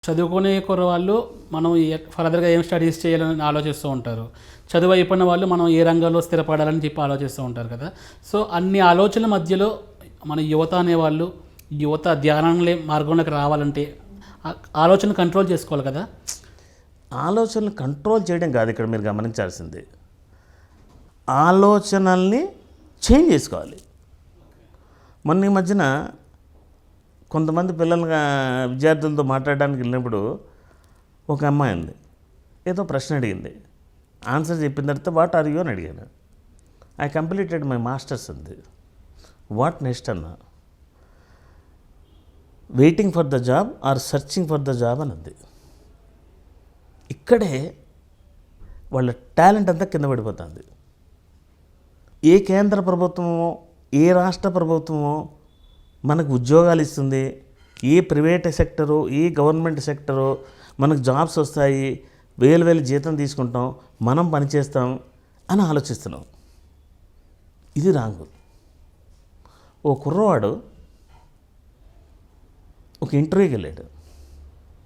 చదువుకునే కుర్రవాళ్ళు మనం ఫర్దర్గా ఏం స్టడీస్ చేయాలని ఆలోచిస్తూ ఉంటారు. చదువు అయిపోయిన వాళ్ళు మనం ఏ రంగంలో స్థిరపడాలని చెప్పి ఆలోచిస్తూ ఉంటారు కదా. సో అన్ని ఆలోచనల మధ్యలో మన యువత అనేవాళ్ళు యువత ధ్యానంలో మార్గంలోకి రావాలంటే ఆలోచన కంట్రోల్ చేసుకోవాలి కదా. ఆలోచనలు కంట్రోల్ చేయడం కాదు ఇక్కడ మీరు గమనించాల్సింది, ఆలోచనల్ని చేంజ్ చేసుకోవాలి. మొన్న ఈ మధ్యన కొంతమంది పిల్లలుగా విద్యార్థులతో మాట్లాడడానికి వెళ్ళినప్పుడు ఒక అమ్మాయి ఉంది, ఏదో ప్రశ్న అడిగింది, ఆన్సర్ చెప్పిన తర్వాత వాట్ ఆర్ యూ అని అడిగాను. ఐ కంప్లీటెడ్ మై మాస్టర్స్ అంది. వాట్ నెక్స్ట్ అన్నా. Waiting for the job or searching for the job అని అంది. ఇక్కడే వాళ్ళ టాలెంట్ అంతా కింద పడిపోతుంది. ఏ కేంద్ర ప్రభుత్వమో ఏ రాష్ట్ర ప్రభుత్వమో మనకు ఉద్యోగాలు ఇస్తుంది, ఏ ప్రైవేట్ సెక్టరు ఏ గవర్నమెంట్ సెక్టరు మనకు జాబ్స్ వస్తాయి, వేలు జీతం తీసుకుంటాం, మనం పనిచేస్తాం అని ఆలోచిస్తున్నాం. ఇది రాంగు. ఓ కుర్రవాడు ఒక ఇంటర్వ్యూకి వెళ్ళాడు,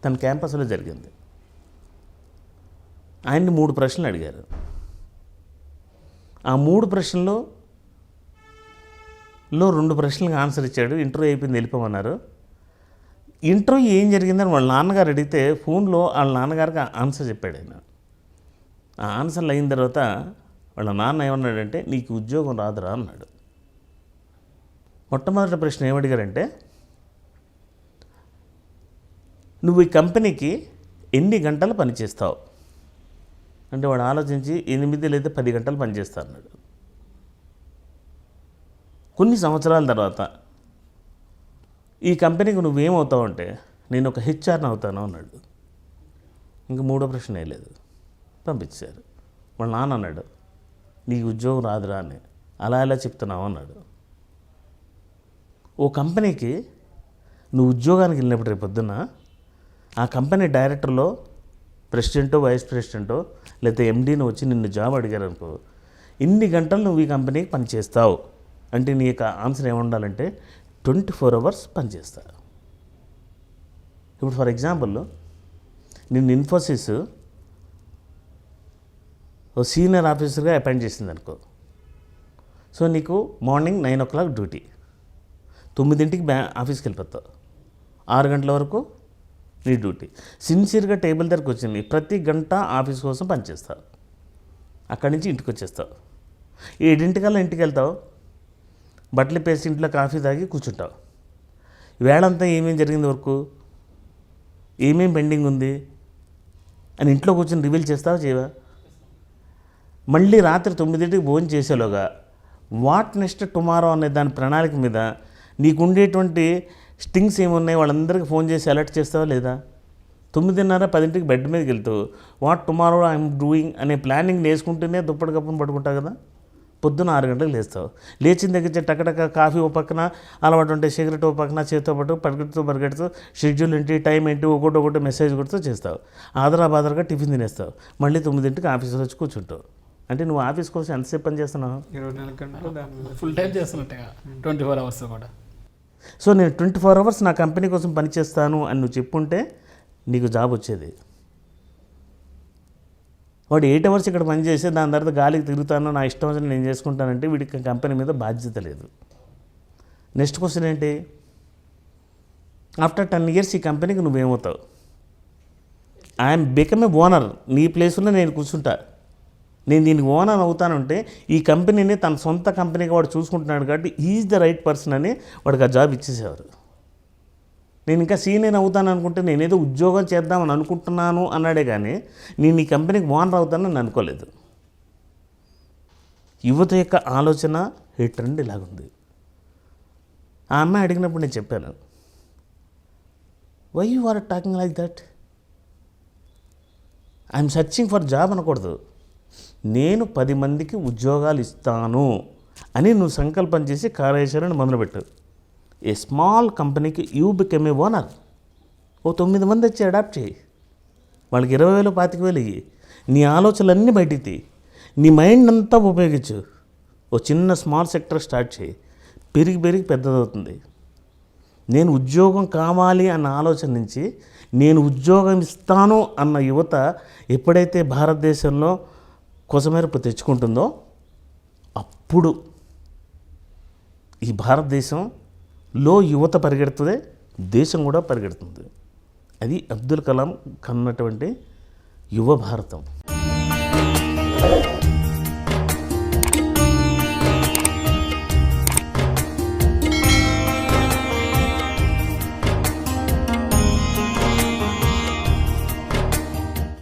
తన క్యాంపస్లో జరిగింది. ఆయన్ని 3 ప్రశ్నలు అడిగారు. ఆ 3 ప్రశ్నల్లో 2 ప్రశ్నలకు ఆన్సర్ ఇచ్చాడు. ఇంటర్వ్యూ అయిపోయింది, వెళ్ళిపోమన్నారు. ఇంటర్వ్యూ ఏం జరిగిందని వాళ్ళ నాన్నగారు అడిగితే ఫోన్లో వాళ్ళ నాన్నగారికి ఆన్సర్ చెప్పాడు ఆయన. ఆ ఆన్సర్లు అయిన తర్వాత వాళ్ళ నాన్న ఏమన్నాడంటే, నీకు ఉద్యోగం రాదురా అన్నాడు. మొట్టమొదటి ప్రశ్న ఏమడిగారంటే, నువ్వు ఈ కంపెనీకి ఎన్ని గంటలు పనిచేస్తావు అంటే వాడు ఆలోచించి 8 లేదా 10 గంటలు పనిచేస్తా అన్నాడు. కొన్ని సంవత్సరాల తర్వాత ఈ కంపెనీకి నువ్వేమవుతావు అంటే, నేను ఒక హెచ్ఆర్ని అవుతాను అన్నాడు. ఇంక 3వ ప్రశ్న వేయలేదు, పంపించారు. వాళ్ళ నాన్న అన్నాడు, నీకు ఉద్యోగం రాదురా అని అలా ఎలా చెప్తున్నావు అన్నాడు. ఓ కంపెనీకి నువ్వు ఉద్యోగానికి వెళ్ళినప్పుడు రేపు పొద్దున్న ఆ కంపెనీ డైరెక్టర్లో ప్రెసిడెంటో వైస్ ప్రెసిడెంటో లేకపోతే ఎండీని వచ్చి నిన్ను జాబ్ అడిగారు అనుకో, ఇన్ని గంటలు నువ్వు ఈ కంపెనీకి పనిచేస్తావు అంటే నీ యొక్క ఆన్సర్ ఏముండాలంటే 24 అవర్స్ పనిచేస్తా. ఇప్పుడు ఫర్ ఎగ్జాంపుల్ నిన్ను ఇన్ఫోసిస్ ఓ సీనియర్ ఆఫీసర్గా అపాయింట్ చేసింది అనుకో. సో నీకు మార్నింగ్ 9 o'clock డ్యూటీ, 9ంటికి ఆఫీస్కి వెళ్ళిపోతావు, 6 గంటల వరకు నీ డ్యూటీ. సిన్సియర్గా టేబుల్ దగ్గరకు వచ్చింది, ప్రతి గంట ఆఫీస్ కోసం పనిచేస్తావు. అక్కడి నుంచి ఇంటికి వచ్చేస్తావు. 7ంటికల్లా ఇంటికి వెళ్తావు, బట్టలు పేసి ఇంట్లో కాఫీ తాగి కూర్చుంటావు. వేళంతా ఏమేమి జరిగింది వరకు, ఏమేమి పెండింగ్ ఉంది అని ఇంట్లో కూర్చొని రివీల్ చేస్తావా చేయవా? మళ్ళీ రాత్రి 9ంటికి భోజనం చేసేలోగా వాట్ నెక్స్ట్ టుమారో అనే దాని ప్రణాళిక మీద నీకుండేటువంటి స్టింగ్స్ ఏమున్నాయి వాళ్ళందరికీ ఫోన్ చేసి అలర్ట్ చేస్తావా లేదా? 9:30, 10ంటికి బెడ్ మీదకి వెళ్తూ వాట్ టుమారో ఐఎమ్ డూయింగ్ అనే ప్లానింగ్ వేసుకుంటూనే దుప్పటి కప్పును పడుకుంటావు కదా. పొద్దున 6 గంటలకు లేస్తావు, లేచిన దగ్గర టకటక కాఫీ ఓ పక్కన, అలవాటు ఉంటే సిగరెట్ ఓ పక్కన, చేతితో పాటు పరిగెడుతూ షెడ్యూల్ ఏంటి, టైం ఏంటి, ఒకటి మెసేజ్ కొడుతూ చేస్తావు. ఆదరాబాదరగా టిఫిన్ తినేస్తావు, మళ్ళీ 9ంటికి ఆఫీస్లో వచ్చి కూర్చుంటావు. అంటే నువ్వు ఆఫీస్ కోసం ఎంతసేపు పని చేస్తున్నావు? 24 గంటలు ఫుల్ టైం చేస్తున్నట్టుగా 24 hours కూడా. సో నేను 24 hours నా కంపెనీ కోసం పనిచేస్తాను అని నువ్వు చెప్పుంటే నీకు జాబ్ వచ్చేది. వాడు 8 hours ఇక్కడ పనిచేసి దాని తర్వాత గాలికి తిరుగుతాను, నా ఇష్టం వచ్చిన నేను చేసుకుంటానంటే వీడికి కంపెనీ మీద బాధ్యత లేదు. నెక్స్ట్ క్వశ్చన్ ఏంటి, ఆఫ్టర్ 10 years ఈ కంపెనీకి నువ్వేమవుతావు? ఐఎమ్ బికమ్ ఏ ఓనర్, నీ ప్లేస్లో నేను కూర్చుంటా, నేను దీనికి ఓనర్ అవుతానంటే ఈ కంపెనీని తన సొంత కంపెనీగా వాడు చూసుకుంటున్నాడు కాబట్టి ఈజ్ ద రైట్ పర్సన్ అని వాడికి ఆ జాబ్ ఇచ్చేసేవారు. నేను ఇంకా సీనియర్ అవుతాను అనుకుంటే నేనేదో ఉద్యోగం చేద్దామని అనుకుంటున్నాను అన్నాడే కానీ నేను ఈ కంపెనీకి ఓనర్ అవుతానని అనుకోలేదు. యువత యొక్క ఆలోచన ఈ ట్రెండ్ ఇలాగుంది. ఆ అమ్మాయి అడిగినప్పుడు నేను చెప్పాను, why you are talking like that, I'm searching for job అనకూడదు, నేను 10 మందికి ఉద్యోగాలు ఇస్తాను అని నువ్వు సంకల్పం చేసి కార్యాచరణ మొదలుపెట్టు. ఏ స్మాల్ కంపెనీకి యూ బికమ్ ఏ ఓనర్. ఓ 9 మంది వచ్చి అడాప్ట్ చేయి, వాళ్ళకి 20,000 25,000 ఇయ్యి, నీ ఆలోచనలన్నీ బయటికి తీ, నీ మైండ్ అంతా ఉపయోగించు. ఓ చిన్న స్మాల్ సెక్టర్ స్టార్ట్ చేయి, పెరిగి పెద్దదవుతుంది. నేను ఉద్యోగం కావాలి అన్న ఆలోచన నుంచి నేను ఉద్యోగం ఇస్తాను అన్న యువత ఎప్పుడైతే భారతదేశంలో కొసమెరుపు తెచ్చుకుంటుందో అప్పుడు ఈ భారతదేశంలో యువత పరిగెడుతుంది, దేశం కూడా పరిగెడుతుంది. అది అబ్దుల్ కలాం కన్నటువంటి యువ భారతం.